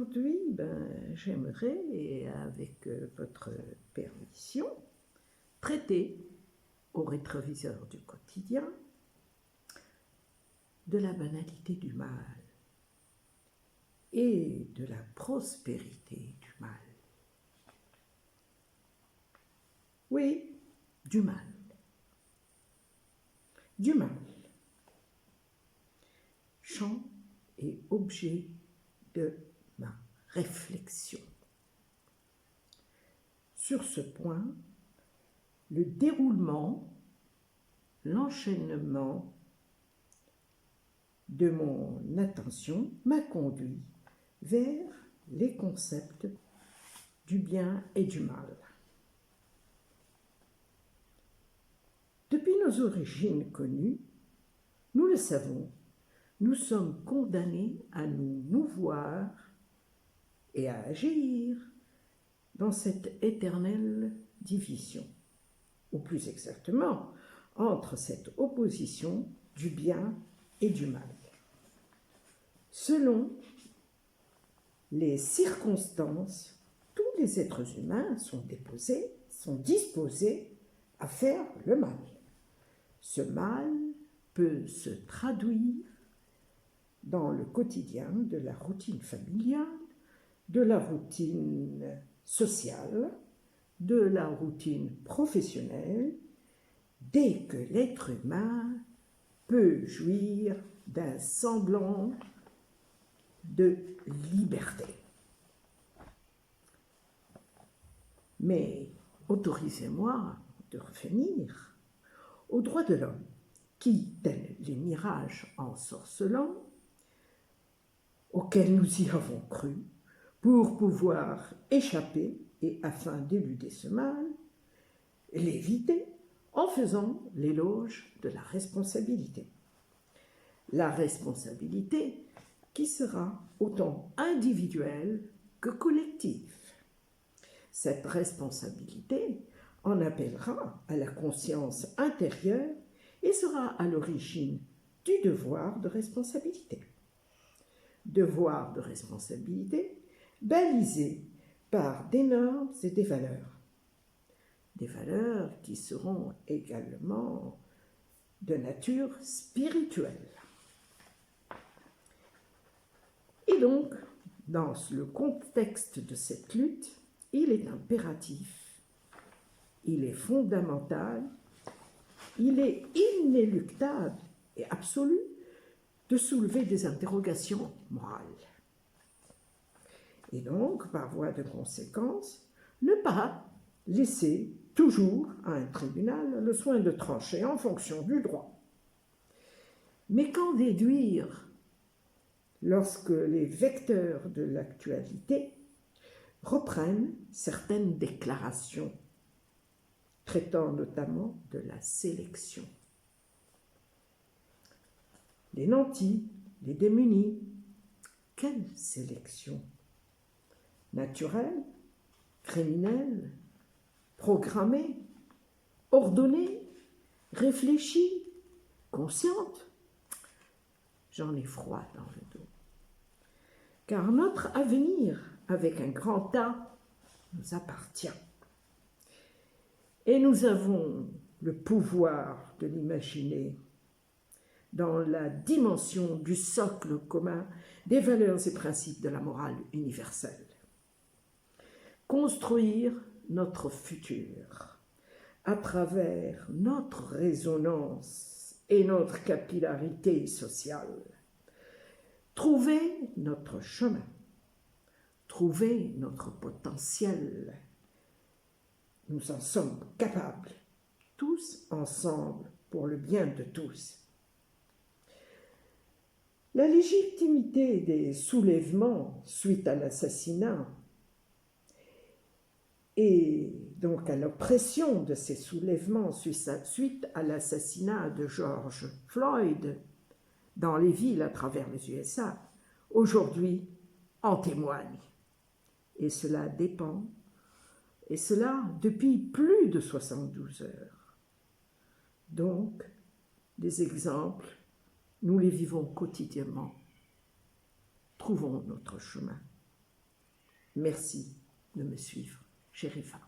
aujourd'hui, j'aimerais, avec votre permission, traiter au rétroviseur du quotidien de la banalité du mal et de la prospérité du mal. Oui, du mal. Du mal. Champ et objet de ma réflexion. Sur ce point, le déroulement, l'enchaînement de mon attention m'a conduit vers les concepts du bien et du mal. Depuis nos origines connues, nous le savons, nous sommes condamnés à nous mouvoir et à agir dans cette éternelle division, ou plus exactement, entre cette opposition du bien et du mal. Selon les circonstances, tous les êtres humains sont disposés à faire le mal. Ce mal peut se traduire dans le quotidien de la routine familiale, de la routine sociale, de la routine professionnelle, dès que l'être humain peut jouir d'un semblant de liberté. Mais autorisez-moi de revenir aux droits de l'homme qui, tels les mirages ensorcelants, auxquels nous y avons cru, pour pouvoir échapper et afin d'éluder ce mal, l'éviter en faisant l'éloge de la responsabilité. La responsabilité qui sera autant individuelle que collective. Cette responsabilité en appellera à la conscience intérieure et sera à l'origine du devoir de responsabilité. Devoir de responsabilité balisé par des normes et des valeurs. Des valeurs qui seront également de nature spirituelle. Et donc, dans le contexte de cette lutte, il est impératif, il est fondamental, il est inéluctable et absolu de soulever des interrogations morales. Et donc, par voie de conséquence, ne pas laisser toujours à un tribunal le soin de trancher en fonction du droit. Mais qu'en déduire lorsque les vecteurs de l'actualité reprennent certaines déclarations traitant notamment de la sélection? Les nantis, les démunis, quelle sélection? Naturelle, criminelle, programmée, ordonnée, réfléchie, consciente? J'en ai froid dans le dos. Car notre avenir, avec un grand A, nous appartient. Et nous avons le pouvoir de l'imaginer dans la dimension du socle commun des valeurs et principes de la morale universelle. Construire notre futur à travers notre résonance et notre capillarité sociale. Trouver notre chemin, trouver notre potentiel. Nous en sommes capables, tous ensemble, pour le bien de tous. La légitimité des soulèvements suite à l'assassinat et donc à l'oppression de ces soulèvements suite à l'assassinat de George Floyd dans les villes à travers les USA, aujourd'hui en témoigne. Et cela dépend, et cela depuis plus de 72 heures. Donc, des exemples, nous les vivons quotidiennement. Trouvons notre chemin. Merci de me suivre, Chérifa.